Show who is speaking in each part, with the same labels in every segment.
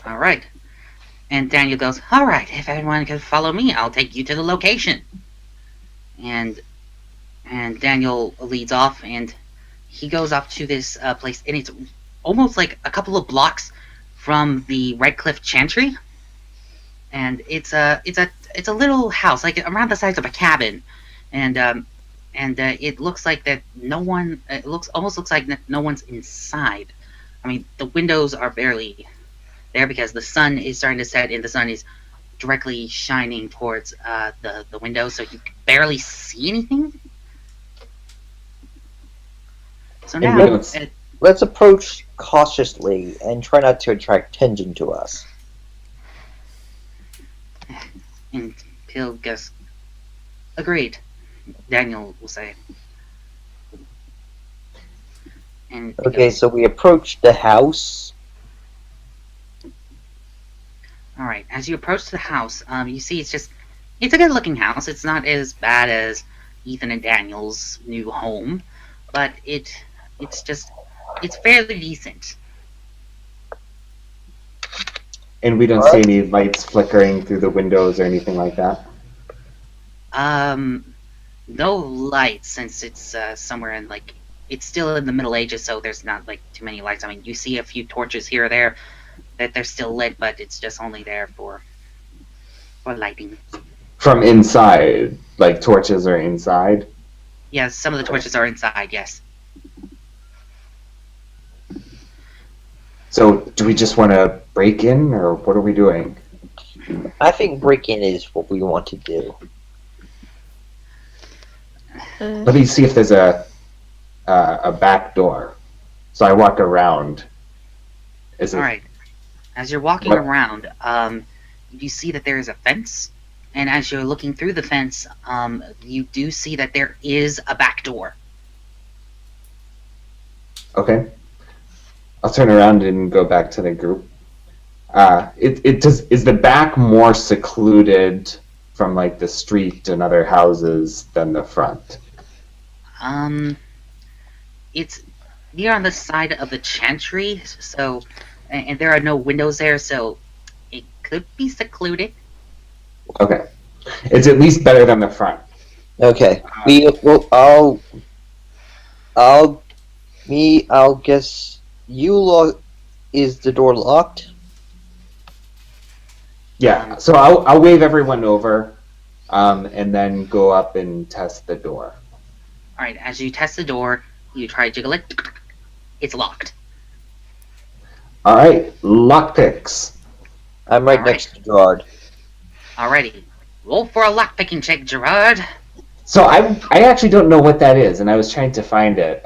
Speaker 1: All right. And Daniel goes, all right, if everyone can follow me, I'll take you to the location. And Daniel leads off, and he goes up to this place, and it's almost like a couple of blocks from the Red Cliff Chantry. And it's a little house, like around the size of a cabin, and it looks like that no one. It almost looks like no one's inside. I mean, the windows are barely there because the sun is starting to set, and the sun is directly shining towards the window, so you can barely see anything. So now,
Speaker 2: let's approach cautiously and try not to attract attention to us.
Speaker 1: and he'll guess, agreed. Daniel will say. And
Speaker 2: okay, so we approach the house.
Speaker 1: All right. As you approach the house, you see it's a good-looking house. It's not as bad as Ethan and Daniel's new home, but it's fairly decent.
Speaker 3: And we don't see any lights flickering through the windows or anything like that?
Speaker 1: No lights, since it's somewhere in, like, it's still in the Middle Ages, so there's not, like, too many lights. I mean, you see a few torches here or there that they're still lit, but it's just only there for lighting.
Speaker 3: From inside? Like, torches are inside?
Speaker 1: Yes, some of the torches are inside, yes.
Speaker 3: So, do we just want to break in, or what are we doing?
Speaker 2: I think break-in is what we want to do.
Speaker 3: Let me see if there's a back door. So I walk around.
Speaker 1: All right. As you're walking around, you see that there is a fence, and as you're looking through the fence, you do see that there is a back door.
Speaker 3: Okay. I'll turn around and go back to the group. Is the back more secluded from, like, the street and other houses than the front?
Speaker 1: It's near on the side of the chantry, so, and there are no windows there, so it could be secluded.
Speaker 3: Okay. It's at least better than the front.
Speaker 2: Okay. I'll guess is the door locked?
Speaker 3: Yeah, so I'll wave everyone over, and then go up and test the door.
Speaker 1: Alright, as you test the door, you try to jiggle it. It's locked.
Speaker 3: Alright, lockpicks.
Speaker 2: I'm right next to Gerard.
Speaker 1: Alrighty. Roll for a lockpicking check, Gerard.
Speaker 3: So I actually don't know what that is, and I was trying to find it.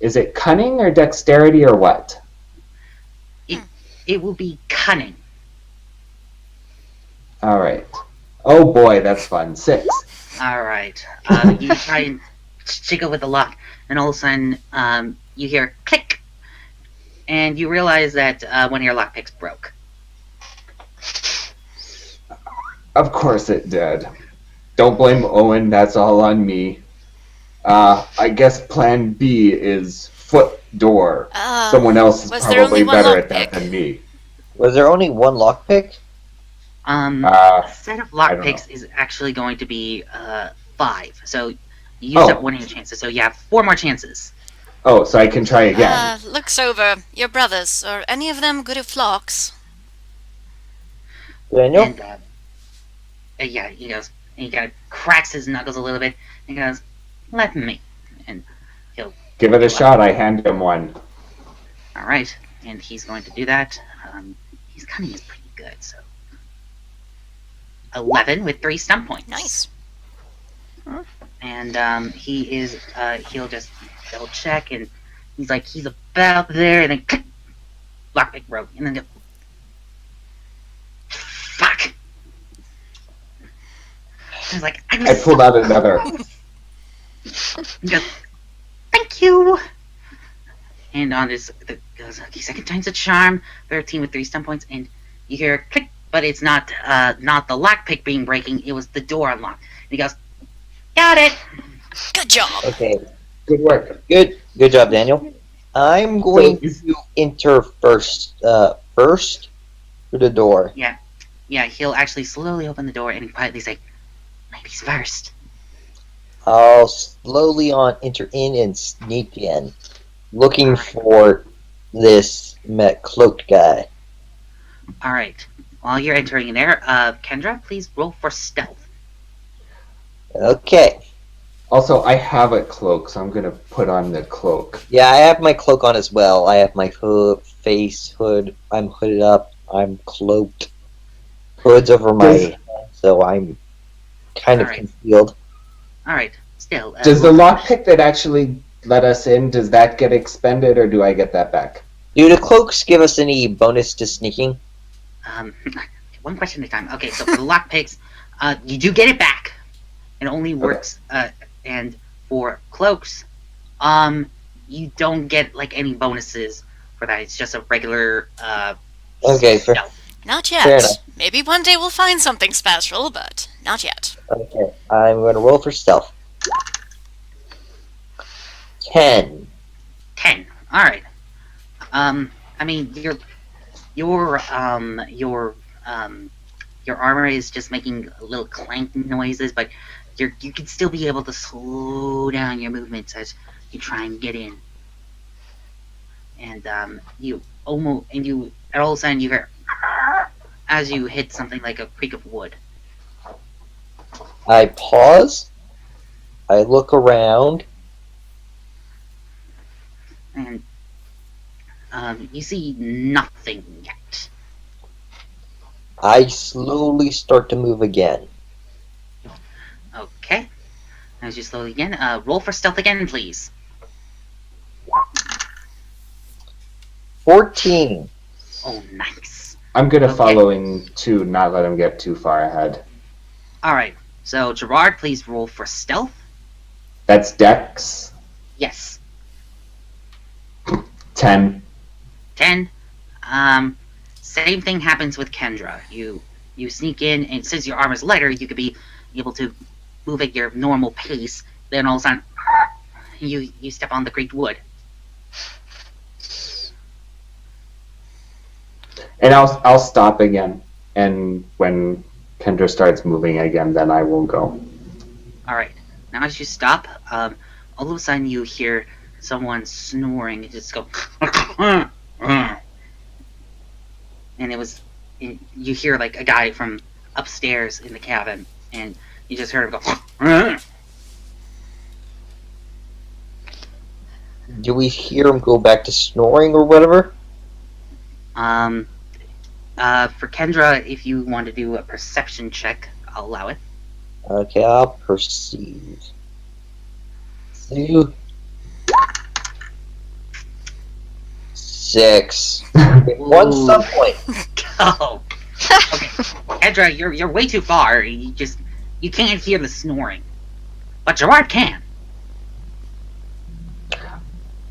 Speaker 3: Is it cunning or dexterity or what?
Speaker 1: It will be cunning.
Speaker 3: Alright. Oh boy, that's fun. 6.
Speaker 1: Alright. You try and jiggle with the lock, and all of a sudden, you hear click, and you realize that one of your lockpicks broke.
Speaker 3: Of course it did. Don't blame Owen, that's all on me. I guess plan B is foot door. Someone else is probably better at that than me.
Speaker 2: Was there only one lockpick?
Speaker 1: A set of lockpicks is actually going to be 5. So you used up one of your chances, so you have 4 more chances.
Speaker 3: Oh, so I can try again.
Speaker 4: Looks over. Your brothers, are any of them good at flocks?
Speaker 2: Daniel?
Speaker 1: And, yeah, he goes, and he kind of cracks his knuckles a little bit, and he goes, let me. And he'll
Speaker 3: give it a shot. I hand him one.
Speaker 1: Alright, and he's going to do that. His cunning is pretty good, so 11 with 3 stump points.
Speaker 4: Nice.
Speaker 1: And he'll just double check, and he's about there, and then click, lockpick broke, and then go, fuck. He's like,
Speaker 3: I pulled out another.
Speaker 1: He goes, thank you. And on this, goes, okay, second time's a charm. 13 with 3 stump points, and you hear a click, but it's not the lockpick being breaking. It was the door unlocked. And he goes, got it.
Speaker 4: Good job.
Speaker 2: Okay.
Speaker 3: Good work.
Speaker 2: Good job, Daniel. I'm going to enter first. through the door.
Speaker 1: Yeah, he'll actually slowly open the door and quietly say, "Ladies first."
Speaker 2: I'll slowly enter in and sneak in, looking
Speaker 1: Alright.
Speaker 2: for this cloaked guy.
Speaker 1: Alright. While you're entering in there, Kendra, please roll for stealth.
Speaker 2: Okay.
Speaker 3: Also, I have a cloak, so I'm gonna put on the cloak.
Speaker 2: Yeah, I have my cloak on as well. I have my face hood. I'm hooded up. I'm cloaked. Hood's over my head, so I'm kind of
Speaker 1: Alright.
Speaker 2: concealed.
Speaker 1: Alright, still.
Speaker 3: Does the lockpick that actually let us in, does that get expended, or do I get that back?
Speaker 2: Do the cloaks give us any bonus to sneaking?
Speaker 1: One question at a time. Okay, so for the lockpicks, you do get it back. It only works, and for cloaks, you don't get, like, any bonuses for that. It's just a regular,
Speaker 2: Okay, fair.
Speaker 1: stealth.
Speaker 4: Not
Speaker 2: Fair
Speaker 4: yet.
Speaker 2: enough.
Speaker 4: Maybe one day we'll find something special, but not yet.
Speaker 2: Okay, I'm going to roll for stealth. 10.
Speaker 1: 10. Alright. I mean, your armor is just making little clanking noises, but you can still be able to slow down your movements as you try and get in. And you all of a sudden you hear as you hit something like a creak of wood.
Speaker 2: I pause. I look around.
Speaker 1: And you see nothing yet.
Speaker 2: I slowly start to move again.
Speaker 1: Okay. As you slowly again, roll for stealth again, please.
Speaker 2: 14.
Speaker 1: Oh, nice.
Speaker 3: I'm gonna
Speaker 1: Okay.
Speaker 3: follow in to not let him get too far ahead.
Speaker 1: Alright, so Gerard, please roll for stealth.
Speaker 3: That's Dex.
Speaker 1: Yes.
Speaker 3: 10.
Speaker 1: 10. Same thing happens with Kendra. You sneak in, and since your armor is lighter, you could be able to move at your normal pace. Then all of a sudden, you step on the creaked wood.
Speaker 3: And I'll stop again. And when Kendra starts moving again, then I will go.
Speaker 1: Alright, now as you stop, all of a sudden you hear someone snoring and just go and you hear like a guy from upstairs in the cabin, and you just heard him go
Speaker 2: Do we hear him go back to snoring or whatever?
Speaker 1: For Kendra, if you want to do a perception check, I'll allow it.
Speaker 2: Okay, I'll perceive. 2. 6. One
Speaker 1: Ooh.
Speaker 2: sub point.
Speaker 1: Oh. Okay. Kendra, you're way too far. You can't hear the snoring. But Gerard can.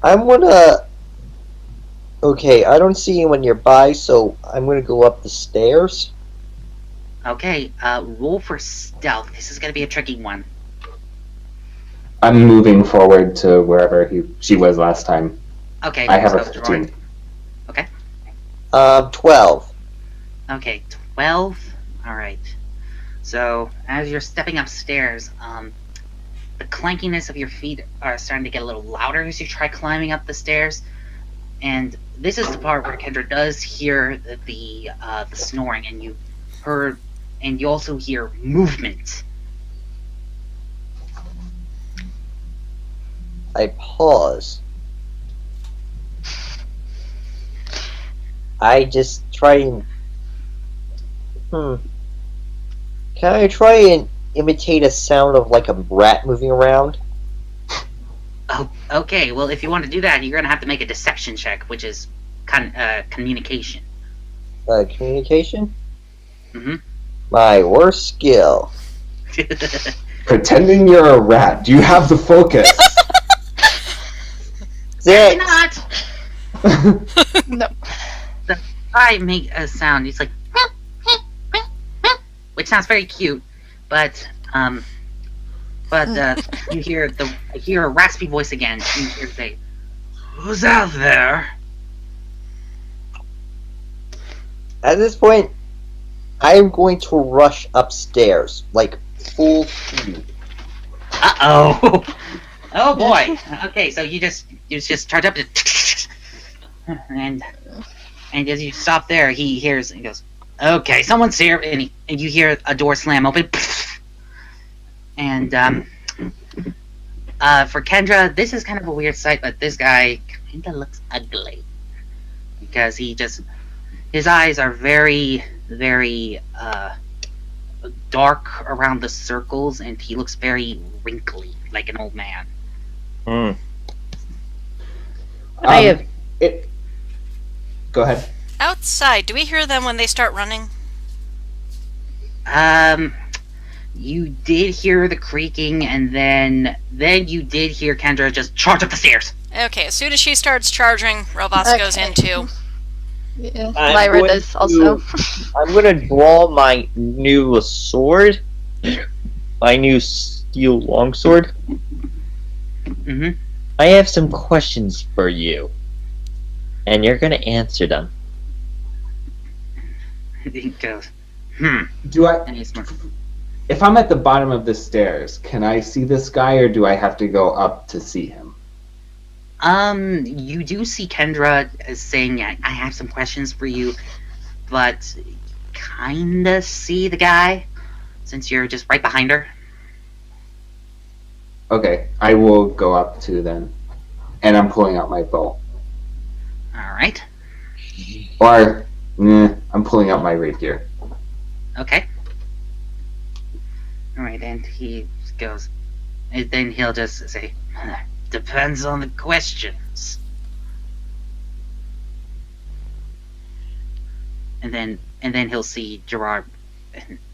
Speaker 2: I'm gonna... Okay, I don't see anyone nearby, so I'm gonna go up the stairs.
Speaker 1: Okay, roll for stealth. This is gonna be a tricky one.
Speaker 3: I'm moving forward to wherever she was last time.
Speaker 1: Okay,
Speaker 3: I have
Speaker 1: so
Speaker 3: a 15.
Speaker 2: 12.
Speaker 1: Okay, 12. Alright. So, as you're stepping upstairs, the clankiness of your feet are starting to get a little louder as you try climbing up the stairs. And this is the part where Kendra does hear the snoring, and you also hear movement.
Speaker 2: I pause. I just try and... Can I try and imitate a sound of like a rat moving around?
Speaker 1: Oh, okay. Well, if you want to do that, you're gonna have to make a deception check, which is communication.
Speaker 2: Communication?
Speaker 1: Mm-hmm.
Speaker 2: My worst skill.
Speaker 3: Pretending you're a rat. Do you have the focus?
Speaker 2: 6.
Speaker 1: Not.
Speaker 5: No.
Speaker 1: I make a sound. It's like, which sounds very cute, but you hear a raspy voice again. You hear say, "Who's out there?"
Speaker 2: At this point, I am going to rush upstairs, like full speed.
Speaker 1: Uh-oh. Oh boy. Okay, so you just charge up to and as you stop there, he hears and goes, "Okay, someone's here," and you hear a door slam open. And for Kendra, this is kind of a weird sight, but this guy kind of looks ugly because his eyes are very, very dark around the circles, and he looks very wrinkly, like an old man.
Speaker 5: I have.
Speaker 3: Go ahead.
Speaker 4: Outside, do we hear them when they start running?
Speaker 1: You did hear the creaking, and then you did hear Kendra just charge up the stairs.
Speaker 4: Okay, as soon as she starts charging, Robots goes in too.
Speaker 5: Yeah, Lyra does also.
Speaker 2: I'm gonna draw my new sword, my new steel longsword.
Speaker 1: Mm-hmm.
Speaker 2: I have some questions for you, and you're gonna answer them.
Speaker 1: He goes,
Speaker 3: Do I?
Speaker 1: and he's smart.
Speaker 3: If I'm at the bottom of the stairs, can I see this guy, or do I have to go up to see him?
Speaker 1: You do see Kendra as saying, I have some questions for you, but kinda see the guy, since you're just right behind her.
Speaker 3: Okay, I will go up to then, and I'm pulling out my bow.
Speaker 1: Alright.
Speaker 3: Or, I'm pulling out my rapier.
Speaker 1: Okay. Alright, and he goes, and then he'll just say, depends on the questions. And then he'll see Gerard,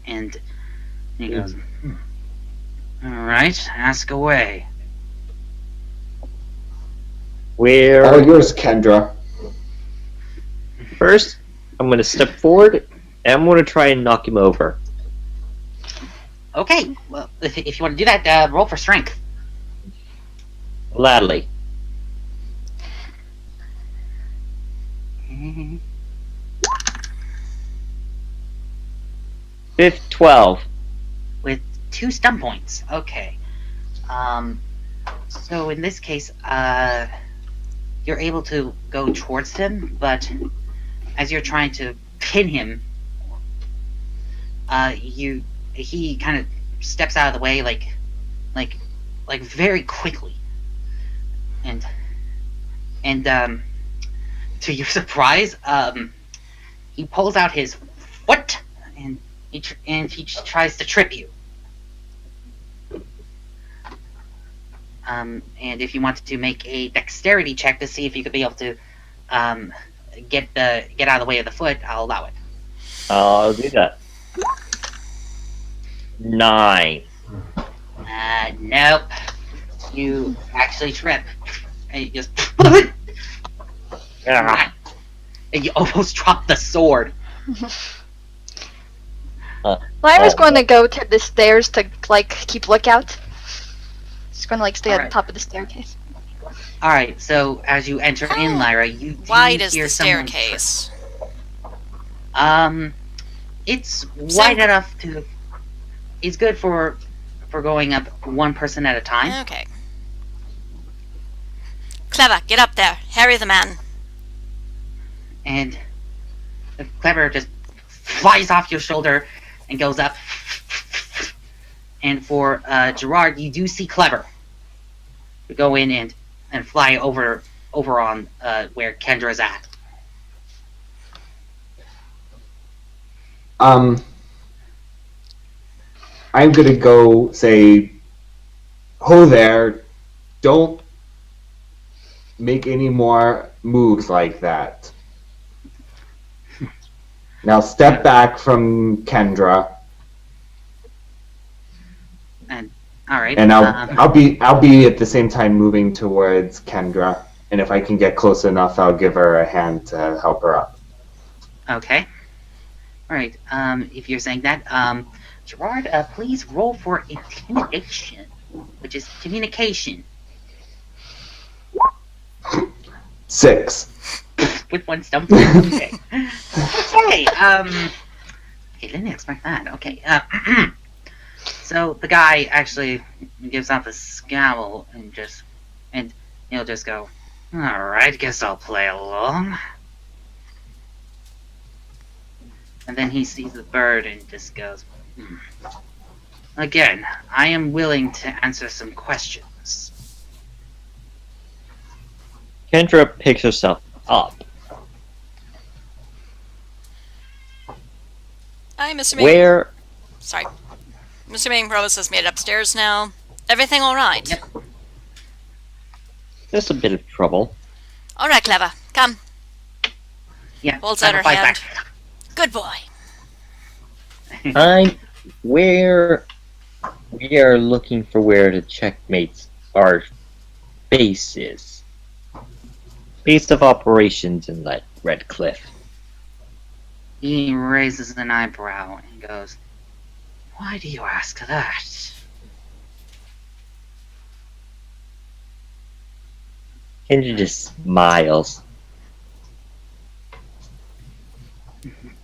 Speaker 1: and he goes, alright, ask away.
Speaker 3: All
Speaker 2: Where
Speaker 3: yours, Kendra.
Speaker 2: first, I'm gonna step forward, and I'm gonna try and knock him over.
Speaker 1: Okay, well, if you want to do that, roll for strength.
Speaker 2: Gladly. 12.
Speaker 1: With 2 stun points. Okay. So in this case, you're able to go towards him, but as you're trying to pin him, he kind of steps out of the way, like very quickly, and to your surprise, he pulls out his foot, and he tries to trip you. And if you wanted to make a dexterity check to see if you could be able to get out of the way of the foot, I'll allow it.
Speaker 2: I'll do that. 9.
Speaker 1: Nope. You actually trip. And you just
Speaker 2: Ah.
Speaker 1: and you almost drop the sword.
Speaker 5: Lyra's going to go to the stairs to keep lookout. She's going to stay at the
Speaker 1: Alright.
Speaker 5: top of the staircase.
Speaker 1: Alright, so as you enter in, Lyra, you do
Speaker 4: Wide is
Speaker 1: hear
Speaker 4: the
Speaker 1: someone
Speaker 4: staircase.
Speaker 1: trip. It's wide enough to. It's good for going up one person at a time.
Speaker 4: Okay. Clever, get up there. Harry the man.
Speaker 1: And the Clever just flies off your shoulder and goes up. And for Gerard, you do see Clever go in and fly over on where Kendra's at.
Speaker 3: I'm gonna go say, "Ho there! Don't make any more moves like that." Now step back from Kendra,
Speaker 1: And all right.
Speaker 3: and I'll be at the same time moving towards Kendra. And if I can get close enough, I'll give her a hand to help her up.
Speaker 1: Okay. All right. If you're saying that, Gerard, please roll for intimidation, which is communication.
Speaker 3: 6.
Speaker 1: with 1 stump point. Okay. Okay. Okay, didn't expect that. Okay. So the guy actually gives off a scowl and he'll just go, "Alright, guess I'll play along." And then he sees the bird and just goes, "Again, I am willing to answer some questions."
Speaker 6: Kendra picks herself up.
Speaker 4: Hi, Mr. Ming.
Speaker 6: Where?
Speaker 4: Sorry. Mr. Ming Provost has made it upstairs now. Everything all right?
Speaker 1: Yep.
Speaker 6: There's a bit of trouble.
Speaker 4: All right, Clever. Come.
Speaker 1: Yeah.
Speaker 4: Holds out her
Speaker 1: fight
Speaker 4: hand.
Speaker 1: back.
Speaker 4: Good boy.
Speaker 6: We are looking for where the Checkmates our base is. Base of operations in that Red Cliff.
Speaker 1: He raises an eyebrow and goes, "Why do you ask that?"
Speaker 6: Kendra just smiles.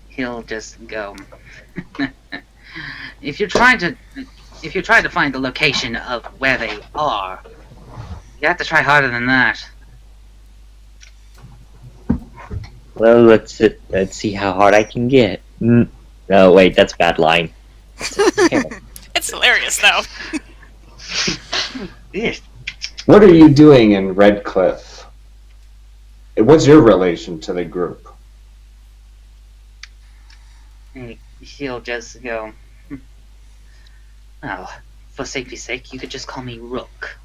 Speaker 1: He'll just go, if you're trying to find the location of where they are, you have to try harder than that.
Speaker 6: Well, let's see how hard I can get. No, wait, that's a bad line.
Speaker 4: It's hilarious, though.
Speaker 1: Yes.
Speaker 3: What are you doing in Red Cliff? What's your relation to the group?
Speaker 1: He'll just go, "Well, for safety's sake, you could just call me Rook.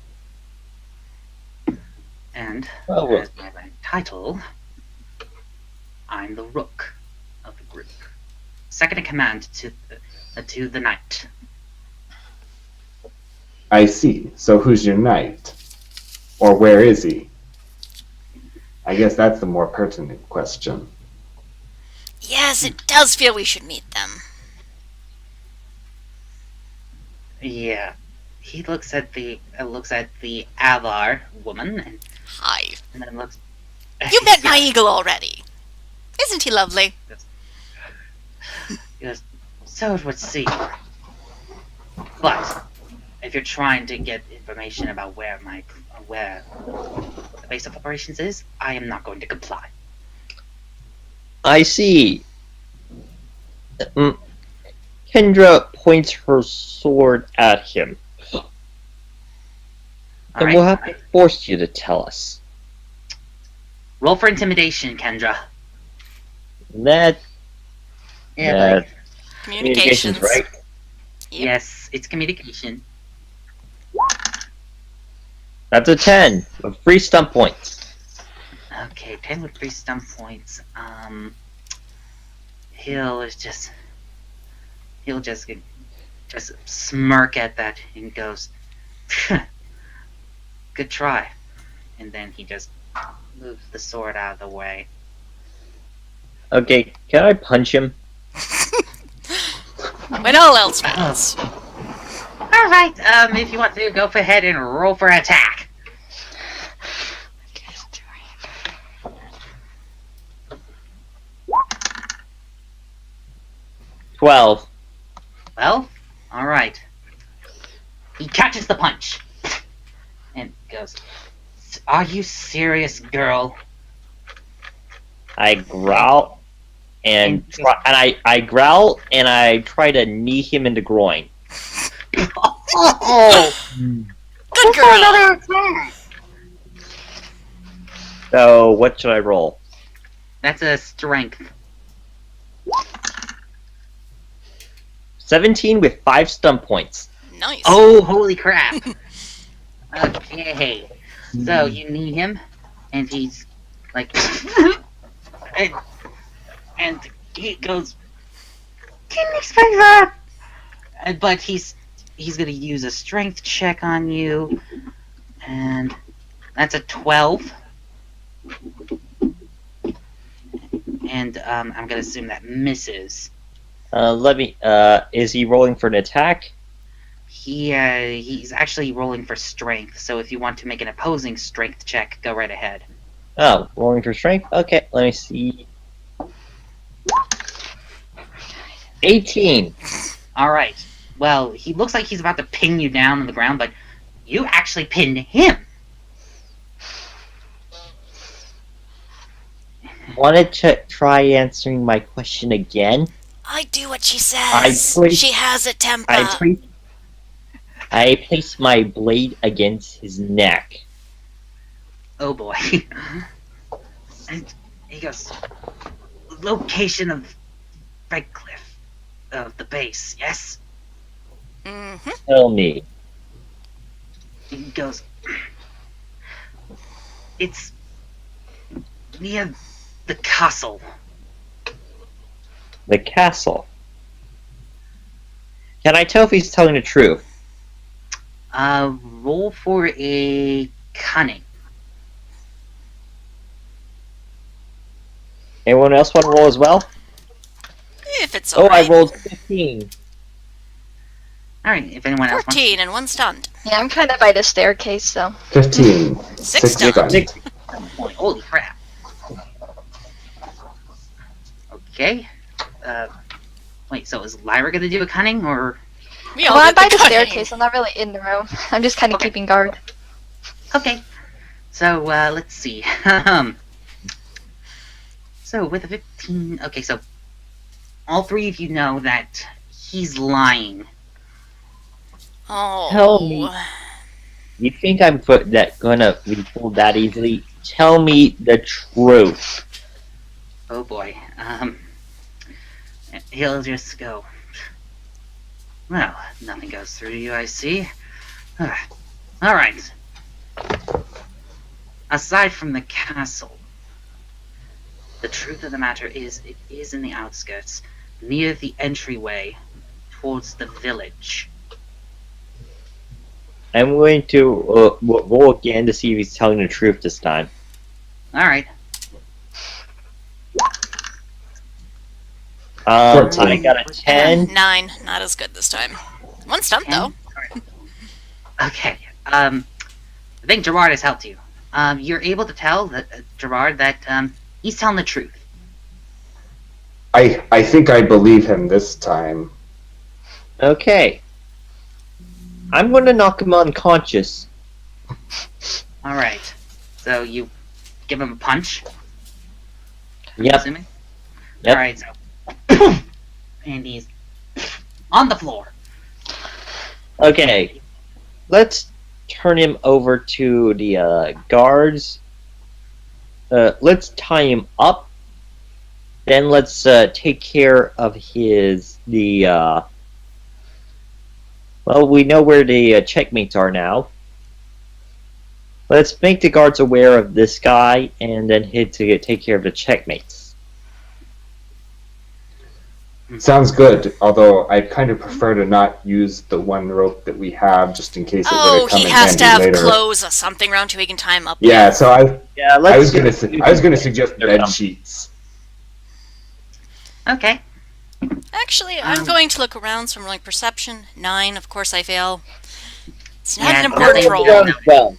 Speaker 1: And
Speaker 6: Oh,
Speaker 1: as my title, I'm the Rook of the group. Second in command to the Knight."
Speaker 3: I see. So who's your knight? Or where is he? I guess that's the more pertinent question.
Speaker 4: Yes, it does feel we should meet them.
Speaker 1: Yeah. He looks at the Avar woman and
Speaker 4: Hi.
Speaker 1: then looks.
Speaker 4: You met my eagle already. Isn't he lovely?
Speaker 1: He goes, "So it would seem. But if you're trying to get information about where the base of operations is, I am not going to comply."
Speaker 6: I see. Kendra points her sword at him. And we'll have to force you to tell us.
Speaker 1: Roll for intimidation, Kendra.
Speaker 6: That
Speaker 1: Yeah,
Speaker 4: Communications.
Speaker 6: right?
Speaker 4: Yep.
Speaker 1: yes, it's communication.
Speaker 6: That's a 10 with 3 stump points.
Speaker 1: Okay, 10 with 3 stump points. He'll just smirk at that and goes, "Good try." And then he just moves the sword out of the way.
Speaker 6: Okay, can I punch him?
Speaker 4: When all else fails.
Speaker 1: Alright, if you want to, go ahead and roll for attack.
Speaker 6: $12.
Speaker 1: Well, alright. He catches the punch. And goes, "Are you serious, girl?"
Speaker 6: I growl and I growl and I try to knee him in the groin.
Speaker 1: Oh!
Speaker 4: Good girl.
Speaker 6: So what should I roll?
Speaker 1: That's a strength.
Speaker 6: 17 with 5 stump points.
Speaker 4: Nice.
Speaker 1: Oh, holy crap. Okay. So you knee him, and he's like, and he goes, "Didn't expect that." But he's gonna use a strength check on you, and that's a 12. And I'm gonna assume that misses.
Speaker 6: Is he rolling for an attack?
Speaker 1: He's actually rolling for strength, so if you want to make an opposing strength check, go right ahead.
Speaker 6: Oh, rolling for strength? Okay, let me see. 18.
Speaker 1: All right. Well, he looks like he's about to pin you down on the ground, but you actually pinned him.
Speaker 6: Wanted to try answering my question again?
Speaker 4: I do what she
Speaker 6: I
Speaker 4: says.
Speaker 6: please-
Speaker 4: She has a temper.
Speaker 6: I placed my blade against his neck.
Speaker 1: Oh boy. And he goes, location of Redcliffe, of the base, yes?
Speaker 4: Mm-hmm.
Speaker 6: Tell me.
Speaker 1: He goes, it's near the castle.
Speaker 6: The castle. Can I tell if he's telling the truth?
Speaker 1: Roll for a cunning.
Speaker 6: Anyone else want to roll as well?
Speaker 4: If it's
Speaker 6: Oh,
Speaker 4: alright.
Speaker 6: I rolled 15.
Speaker 1: Alright, if anyone else wants.
Speaker 4: 14 and 1 stunned.
Speaker 5: Yeah, I'm kind of by the staircase, so.
Speaker 3: 15.
Speaker 4: 6
Speaker 3: stunned.
Speaker 4: stunned.
Speaker 1: Holy crap. Okay. Wait, so is Lyra gonna do a cunning, or?
Speaker 4: We all
Speaker 5: Well, I'm
Speaker 4: did
Speaker 5: by the
Speaker 4: cutting.
Speaker 5: staircase. I'm not really in the room. I'm just kind of
Speaker 1: Okay.
Speaker 5: keeping guard.
Speaker 1: Okay. So, let's see. So, with a 15... Okay, so... All three of you know that he's lying.
Speaker 4: Oh.
Speaker 6: Tell me. You think I'm gonna be fooled that easily? Tell me the truth.
Speaker 1: Oh boy. He'll just go... Well, nothing goes through you, I see. Alright. Aside from the castle, the truth of the matter is, it is in the outskirts, near the entryway towards the village.
Speaker 6: I'm going to roll again to see if he's telling the truth this time.
Speaker 1: Alright.
Speaker 6: I got a 10.
Speaker 4: 9. Not as good this time. 1 stunned, though.
Speaker 1: Okay. I think Gerard has helped you. You're able to tell that Gerard that he's telling the truth.
Speaker 3: I think I believe him this time.
Speaker 6: Okay. I'm going to knock him unconscious.
Speaker 1: Alright. So you give him a punch? I'm
Speaker 6: Yep.
Speaker 1: assuming?
Speaker 6: Yep.
Speaker 1: Alright, so... and he's on the floor.
Speaker 6: Okay. Let's turn him over to the guards. Let's tie him up. Then let's take care of well, we know where the checkmates are now. Let's make the guards aware of this guy, and then head to take care of the checkmates.
Speaker 3: Sounds good, although I kind of prefer to not use the one rope that we have just in case it
Speaker 4: Oh,
Speaker 3: would come
Speaker 4: he
Speaker 3: in
Speaker 4: has to have
Speaker 3: handy later.
Speaker 4: clothes or something around so he can tie him up.
Speaker 3: Yeah, so
Speaker 6: Yeah,
Speaker 3: I was gonna suggest bed sheets.
Speaker 1: Okay.
Speaker 4: Actually, I'm going to look around, so I'm rolling perception. 9, of course I fail. It's not
Speaker 1: Yeah,
Speaker 4: an important
Speaker 1: nothing-
Speaker 4: roll.
Speaker 1: no.
Speaker 6: Well,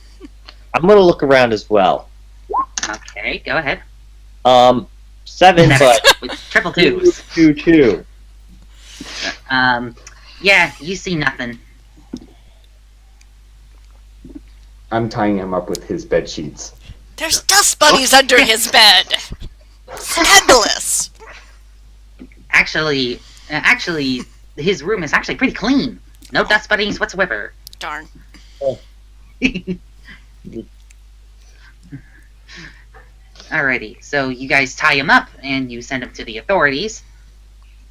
Speaker 6: I'm gonna look around as well.
Speaker 1: Okay, go ahead.
Speaker 6: 7, but
Speaker 1: With triple twos.
Speaker 6: 2.
Speaker 1: Yeah, you see nothing.
Speaker 3: I'm tying him up with his bed sheets.
Speaker 4: There's dust bunnies under his bed. Scandalous.
Speaker 1: Actually, his room is actually pretty clean. No dust bunnies whatsoever.
Speaker 4: Darn.
Speaker 1: Alrighty, so you guys tie him up and you send him to the authorities,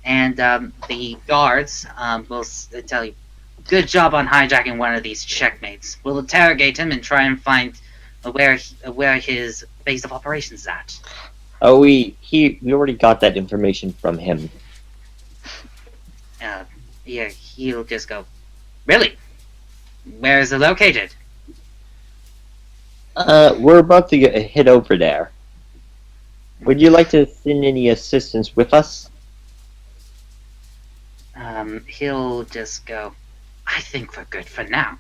Speaker 1: and the guards will tell you, "Good job on hijacking one of these checkmates. We'll interrogate him and try and find where his base of operations is at."
Speaker 6: Oh, we already got that information from him.
Speaker 1: Yeah, he'll just go, "Really? Where is it located?"
Speaker 6: We're about to head over there. Would you like to send any assistance with us?
Speaker 1: He'll just go, "I think we're good for now.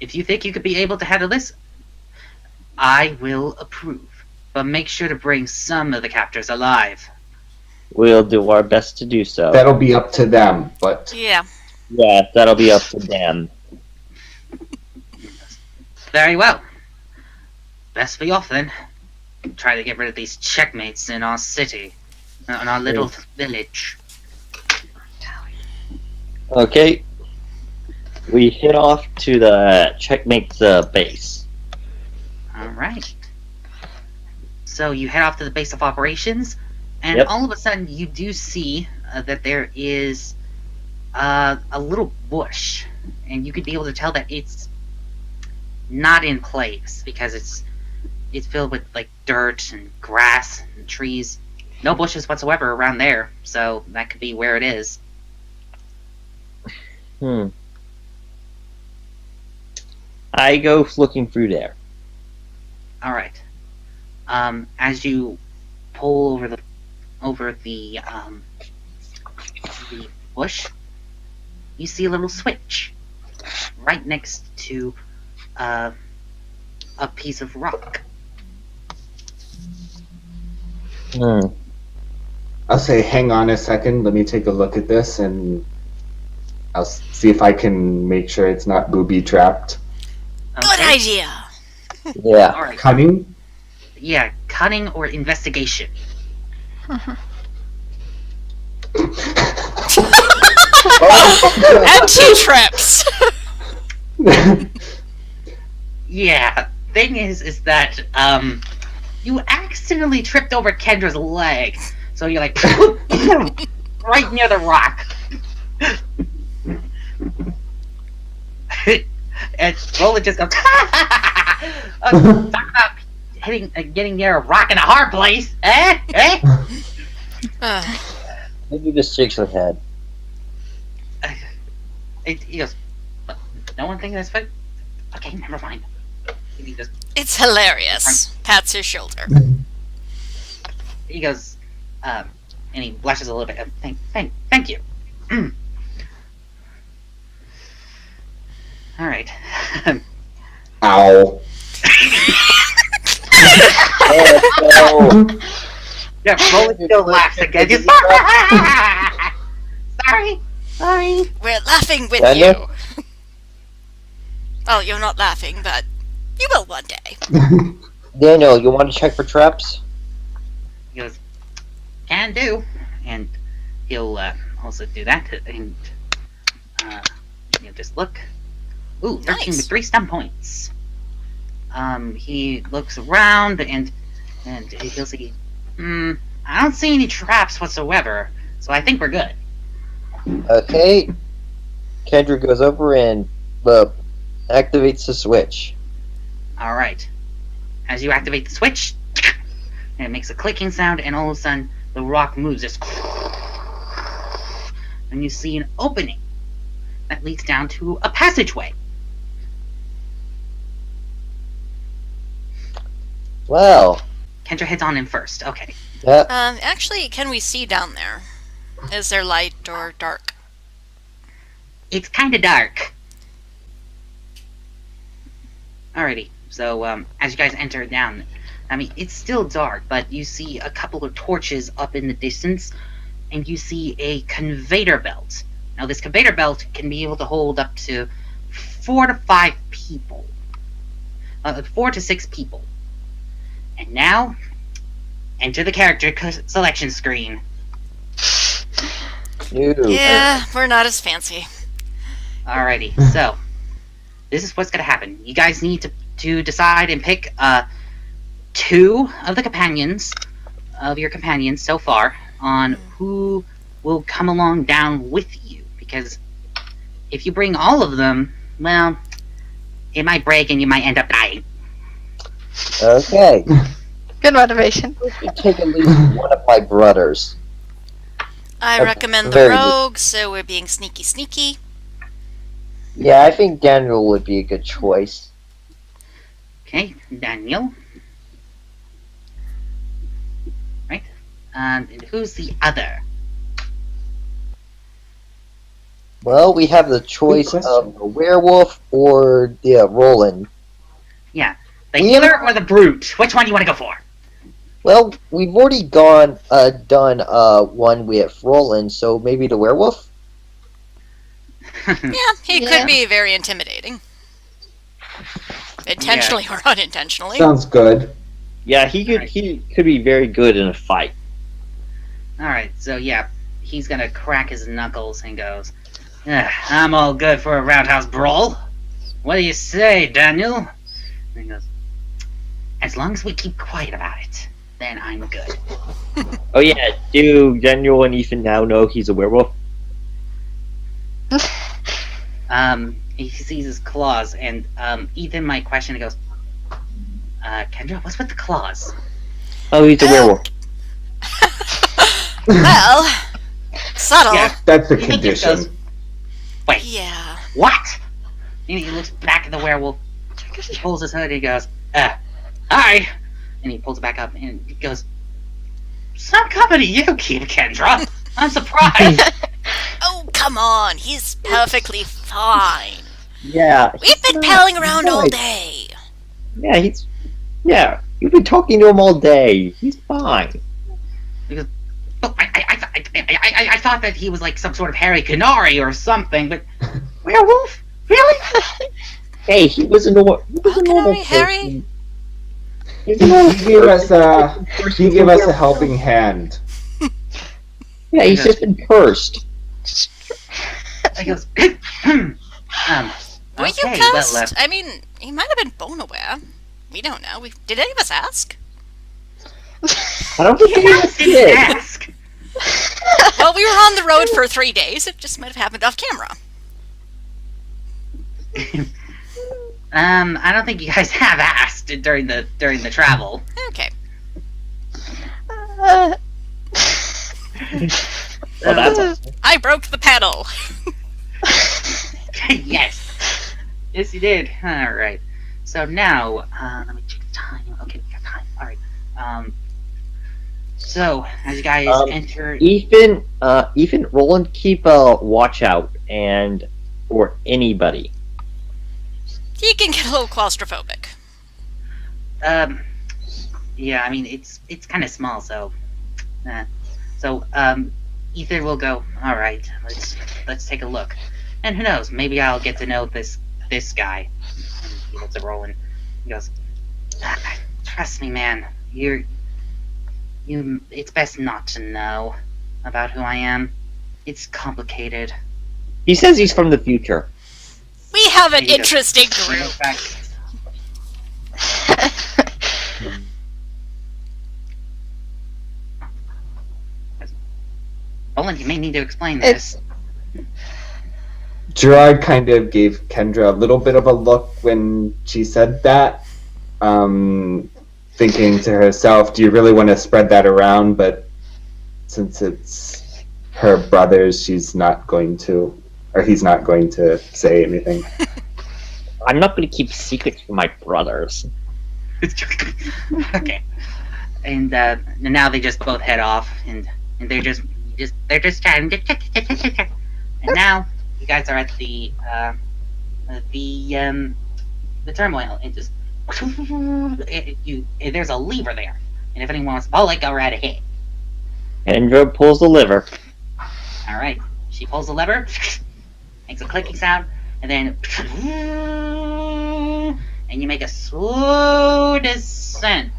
Speaker 1: If you think you could be able to handle this, I will approve." but make sure to bring some of the captors alive.
Speaker 6: We'll do our best to do so.
Speaker 3: That'll be up to them, but
Speaker 4: Yeah.
Speaker 6: Yeah, that'll be up to them.
Speaker 1: Very well. Best be off then. Try to get rid of these checkmates in our city, in our little village.
Speaker 6: Okay. We head off to the Checkmates base.
Speaker 1: Alright. So you head off to the base of operations, and
Speaker 6: Yep.
Speaker 1: all of a sudden you do see that there is a little bush, and you could be able to tell that it's not in place because it's filled with like dirt and grass and trees. No bushes whatsoever around there, so that could be where it is.
Speaker 6: I go looking through there.
Speaker 1: All right. As you pull over the bush, you see a little switch right next to a piece of rock.
Speaker 3: I'll say, hang on a second, let me take a look at this, and I'll see if I can make sure it's not booby-trapped.
Speaker 4: Good
Speaker 1: Okay?
Speaker 4: idea.
Speaker 6: Yeah.
Speaker 1: All right.
Speaker 3: Cunning?
Speaker 1: Yeah, cunning or investigation.
Speaker 4: And 2 trips.
Speaker 1: Yeah. Thing is that you accidentally tripped over Kendra's leg, so you're like right near the rock. And Roland just goes, talk about getting near a rock in a hard place, eh?
Speaker 6: Maybe just shakes her head.
Speaker 1: He goes, no one thinks that's fun? Okay, never mind. He just,
Speaker 4: It's hilarious. Pats his shoulder.
Speaker 1: he goes, and he blushes a little bit. Thank you. All right.
Speaker 3: Ow.
Speaker 1: Yeah, Roland still laughs again. Just, sorry.
Speaker 4: We're laughing with
Speaker 6: Daniel?
Speaker 4: you. Well, you're not laughing, but you will one day.
Speaker 2: Daniel, you want to check for traps?
Speaker 1: He goes, can do, and he'll also do that, and you'll just look. Ooh, 13
Speaker 4: Nice.
Speaker 1: with 3 stun points. He looks around and he'll see, I don't see any traps whatsoever, so I think we're good.
Speaker 2: Okay. Kendra goes over and activates the switch.
Speaker 1: Alright. As you activate the switch, and it makes a clicking sound, and all of a sudden, the rock moves. Just and you see an opening that leads down to a passageway.
Speaker 2: Well,
Speaker 1: Kendra heads on in first. Okay.
Speaker 2: yeah.
Speaker 4: Actually, can we see down there? Is there light or dark?
Speaker 1: It's kind of dark. Alrighty. So, as you guys enter down, I mean, it's still dark, but you see a couple of torches up in the distance, and you see a conveyor belt. Now, this conveyor belt can be able to hold up to 4 to 5 people. 4 to 6 people. And now, enter the character selection screen.
Speaker 2: Ew.
Speaker 4: Yeah, we're not as fancy.
Speaker 1: Alrighty, so this is what's gonna happen. You guys need to decide and pick 2 of the companions of your companions so far on who will come along down with you. Because if you bring all of them, well, it might break and you might end up dying.
Speaker 2: Okay.
Speaker 5: Good motivation.
Speaker 2: You take at least one of my brothers.
Speaker 4: I
Speaker 2: Okay,
Speaker 4: recommend the
Speaker 2: very good.
Speaker 4: rogue, so we're being sneaky.
Speaker 2: Yeah, I think Daniel would be a good choice.
Speaker 1: Okay, Daniel. Right? And who's the other?
Speaker 2: Well, we have the choice
Speaker 3: question.
Speaker 2: of the werewolf or the Roland.
Speaker 1: Yeah, the healer or the brute? Which one do you want to go for?
Speaker 2: Well, we've already done one with Roland, so maybe the werewolf?
Speaker 4: Yeah, he could be very intimidating. Intentionally or unintentionally.
Speaker 3: Sounds good.
Speaker 6: Yeah, he could be very good in a fight.
Speaker 1: Alright, so yeah, he's gonna crack his knuckles and goes, I'm all good for a roundhouse brawl. What do you say, Daniel? And he goes, as long as we keep quiet about it, then I'm good.
Speaker 6: Oh yeah, do Daniel and Ethan now know he's a werewolf?
Speaker 1: He sees his claws, and Ethan might question and goes, Kendra, what's with the claws?
Speaker 6: Oh, he's a werewolf.
Speaker 4: Well, subtle.
Speaker 1: Yeah.
Speaker 3: That's the
Speaker 1: Ethan just
Speaker 3: condition.
Speaker 1: goes, wait,
Speaker 4: Yeah.
Speaker 1: what? And he looks back at the werewolf, he pulls his hood, and he goes, hi! And he pulls it back up, and he goes, some company you keep, Kendra. I'm surprised.
Speaker 4: Oh, come on. He's perfectly fine.
Speaker 6: Yeah.
Speaker 4: We've been palling around all day.
Speaker 6: Yeah, you've been talking to him all day. He's fine.
Speaker 1: Oh, I thought that he was like some sort of Harry Canary or something, but werewolf? Really?
Speaker 6: Hey, he was a normal
Speaker 4: Canary, Harry?
Speaker 6: person. He was a normal
Speaker 3: He gave us
Speaker 6: person.
Speaker 3: he gave us a helping hand.
Speaker 6: Yeah, he's just been cursed.
Speaker 1: He goes,
Speaker 4: Were you
Speaker 1: okay,
Speaker 4: cursed?
Speaker 1: well,
Speaker 4: I mean, he might have been bone aware. We don't know. Did any of us ask?
Speaker 6: I don't think any of us
Speaker 1: didn't
Speaker 6: did.
Speaker 1: ask.
Speaker 4: Well, we were on the road for 3 days. It just might have happened off camera.
Speaker 1: I don't think you guys have asked during the travel.
Speaker 4: Okay.
Speaker 5: Uh,
Speaker 6: Well, that's
Speaker 4: I broke the pedal.
Speaker 1: Yes. Yes, you did. All right. So now, let me check the time. Okay, we got time. All right. So as you guys enter,
Speaker 6: Ethan, Roland, keep a watch out or anybody.
Speaker 4: He can get a little claustrophobic.
Speaker 1: yeah, I mean it's kind of small, so, Ethan will go. All right, let's take a look, and who knows, maybe I'll get to know this guy. And he looks at Roland. He goes, trust me, man. It's best not to know about who I am. It's complicated.
Speaker 6: He says he's from the future.
Speaker 4: We have an
Speaker 1: There you go.
Speaker 4: interesting
Speaker 1: In
Speaker 4: group.
Speaker 1: fact, Roland, you may need to explain this.
Speaker 3: Gerard kind of gave Kendra a little bit of a look when she said that, thinking to herself, do you really want to spread that around? But since it's her brothers, he's not going to say anything.
Speaker 6: I'm not going to keep secrets from my brothers.
Speaker 1: Okay. And now they just both head off, and they're just chatting. And now you guys are at the turmoil. It just there's a lever there, and if anyone wants to pull it, go right ahead.
Speaker 6: Kendra pulls the liver.
Speaker 1: All right. She pulls the lever, makes a clicking sound, and then and you make a slow descent.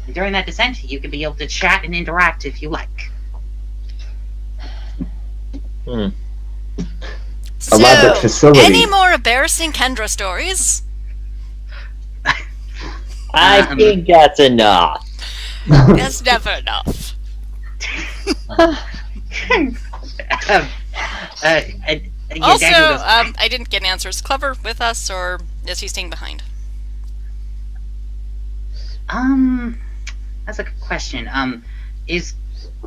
Speaker 1: And during that descent, you can be able to chat and interact if you like.
Speaker 3: Elaborate facility.
Speaker 4: Any more embarrassing Kendra stories?
Speaker 6: I think that's enough.
Speaker 4: That's never enough. Also,
Speaker 1: Daniel goes,
Speaker 4: I didn't get an answer. Is Clever with us, or is he staying behind?
Speaker 1: that's a good question.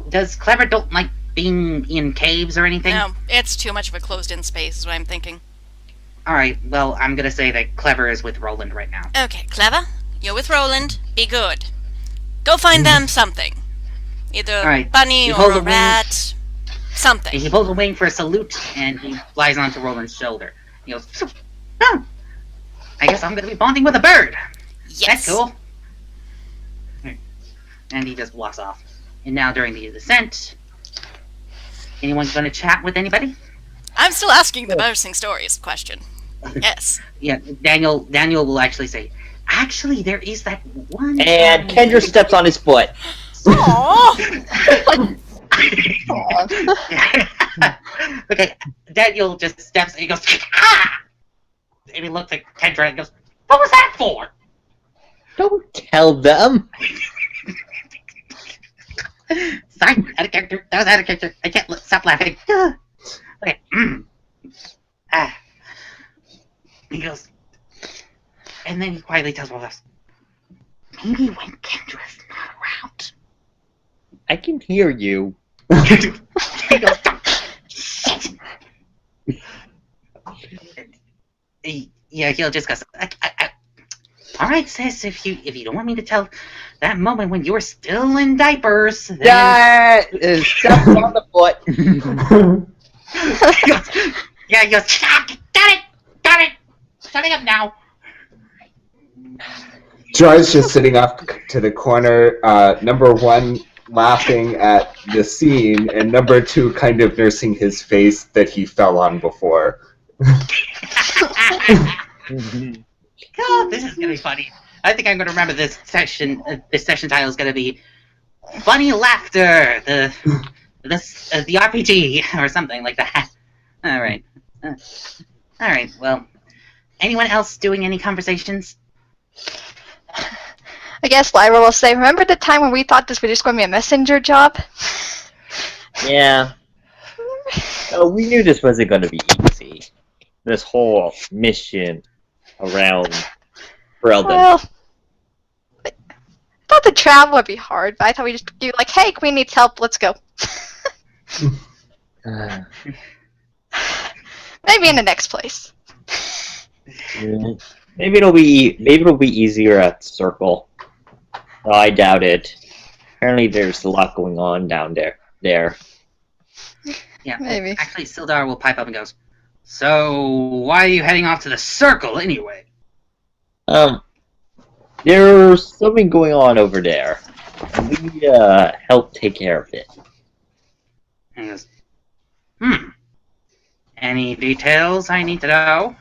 Speaker 1: Does Clever don't like being in caves or anything?
Speaker 4: No, it's too much of a closed-in space, is what I'm thinking.
Speaker 1: Alright, well, I'm gonna say that Clever is with Roland right now.
Speaker 4: Okay, Clever, you're with Roland. Be good. Go find them something. Either
Speaker 1: Alright,
Speaker 4: bunny
Speaker 1: he
Speaker 4: or
Speaker 1: pulls
Speaker 4: a
Speaker 1: a wing.
Speaker 4: rat. Something.
Speaker 1: He pulls a wing for a salute, and he flies onto Roland's shoulder. He goes, oh, I guess I'm gonna be bonding with a bird.
Speaker 4: Yes.
Speaker 1: That's cool. And he just walks off. And now during the descent, anyone going to chat with anybody?
Speaker 4: I'm still asking the embarrassing stories question. Yes.
Speaker 1: Yeah, Daniel will actually say, actually, there is that one.
Speaker 6: And Kendra steps on his foot.
Speaker 4: Aww.
Speaker 1: Okay, Daniel just steps and he goes, ah! And he looks at Kendra and goes, what was that for?
Speaker 6: Don't tell them.
Speaker 1: Sorry, out of character. That was out of character. I can't stop laughing. Okay. He goes, and then he quietly tells both of us, maybe when Kendra's not around.
Speaker 6: I can hear you.
Speaker 1: He goes, shit. He'll just go, all right, sis, if you don't want me to tell that moment when you were still in diapers, then...
Speaker 6: That is steps on the foot.
Speaker 1: He goes, got it, shutting up now.
Speaker 3: Joy's just sitting off to the corner, number one laughing at the scene, and number two kind of nursing his face that he fell on before.
Speaker 1: God, this is gonna be funny. I think I'm gonna remember this session. This session title is gonna be "Funny Laughter," the RPG or something like that. All right. All right. Well, anyone else doing any conversations?
Speaker 5: I guess Lyra will say, remember the time when we thought this was just going to be a messenger job?
Speaker 6: Yeah. We knew this wasn't going to be easy. This whole mission around Freldon.
Speaker 5: Well, I thought the travel would be hard, but I thought we'd just be like, hey, Queen needs help, let's go. Maybe in the next place.
Speaker 6: Maybe it'll be easier at Circle. Oh, I doubt it. Apparently there's a lot going on down there.
Speaker 1: Yeah,
Speaker 5: Maybe.
Speaker 1: Actually, Sildar will pipe up and goes, so, why are you heading off to the Circle anyway?
Speaker 6: There's something going on over there. And we, help take care of it.
Speaker 1: And he goes, any details I need to know?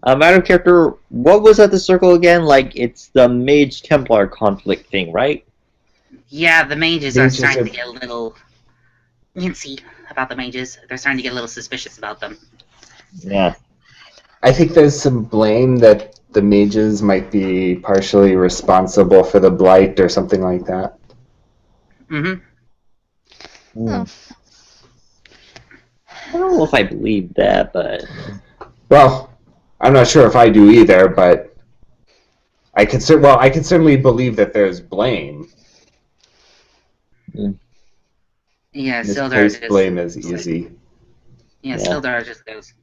Speaker 6: Out of character, what was at the Circle again? Like, it's the Mage Templar conflict thing, right?
Speaker 1: Yeah, the mages are starting to get a little antsy about the mages. They're starting to get a little suspicious about them.
Speaker 6: Yeah.
Speaker 3: I think there's some blame that the mages might be partially responsible for the blight or something like that.
Speaker 1: Mm-hmm.
Speaker 5: Oh.
Speaker 6: I don't know if I believe that, but...
Speaker 3: Well, I'm not sure if I do either, but I can certainly believe that there's blame.
Speaker 1: Yeah, Sildar
Speaker 3: Misplaced
Speaker 1: just...
Speaker 3: blame is easy.
Speaker 1: Yeah, Sildar just goes,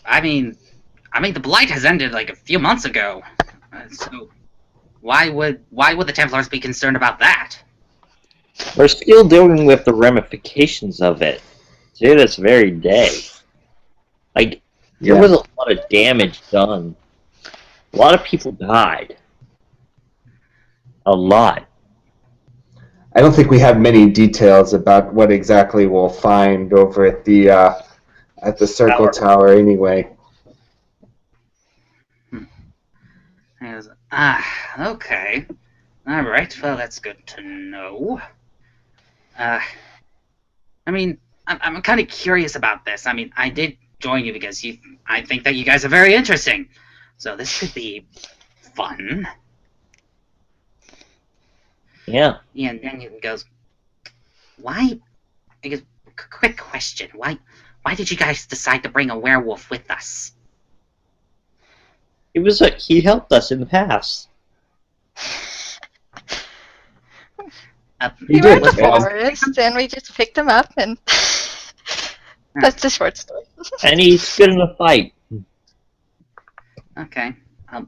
Speaker 1: I mean, the blight has ended like a few months ago. So why would the Templars be concerned about that?
Speaker 6: We're still dealing with the ramifications of it to this very day. Like, there was a lot of damage done. A lot of people died. A lot.
Speaker 3: I don't think we have many details about what exactly we'll find over at the Circle Tower anyway.
Speaker 1: He goes, okay. Alright, well, that's good to know. I mean, I'm kind of curious about this. I mean, I did join you because I think that you guys are very interesting. So this could be fun.
Speaker 6: Yeah.
Speaker 1: Yeah, and then he goes, why? He goes, quick question. Why did you guys decide to bring a werewolf with us?
Speaker 6: He helped us in the past.
Speaker 5: We were in the forest, and we just picked him up, and that's the short story.
Speaker 6: And he's good in a fight.
Speaker 1: Okay.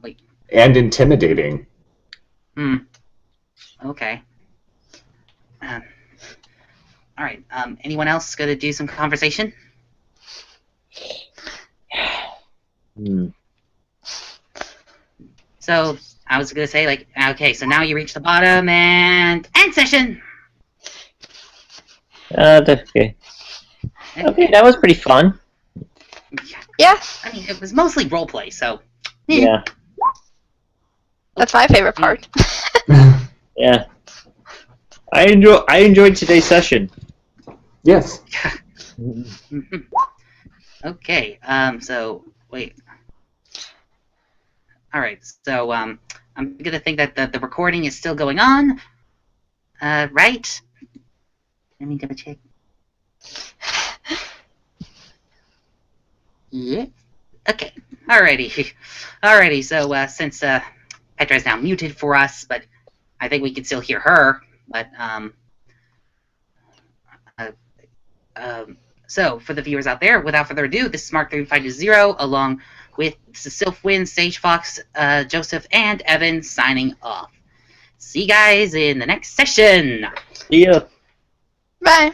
Speaker 1: Wait.
Speaker 3: And intimidating.
Speaker 1: Okay. Alright, anyone else gonna do some conversation? So, I was gonna say, like, okay, so now you reach the bottom and end session.
Speaker 6: Okay. Okay, that was pretty fun.
Speaker 5: Yeah,
Speaker 1: I mean, it was mostly roleplay, so
Speaker 6: Yeah.
Speaker 5: that's my favorite part.
Speaker 6: Yeah. I enjoyed today's session.
Speaker 3: Yes.
Speaker 1: Mhm. Okay. So wait. All right. So I'm gonna think that the recording is still going on. Right? Let me double check. Yeah. Okay. Alrighty. Alrighty. So since Petra is now muted for us, but I think we can still hear her. But so for the viewers out there, without further ado, this is Mark350 along with TheSylphWind, Sage Fox, Joseph, and Evan signing off. See you guys in the next session.
Speaker 6: See ya.
Speaker 5: Bye.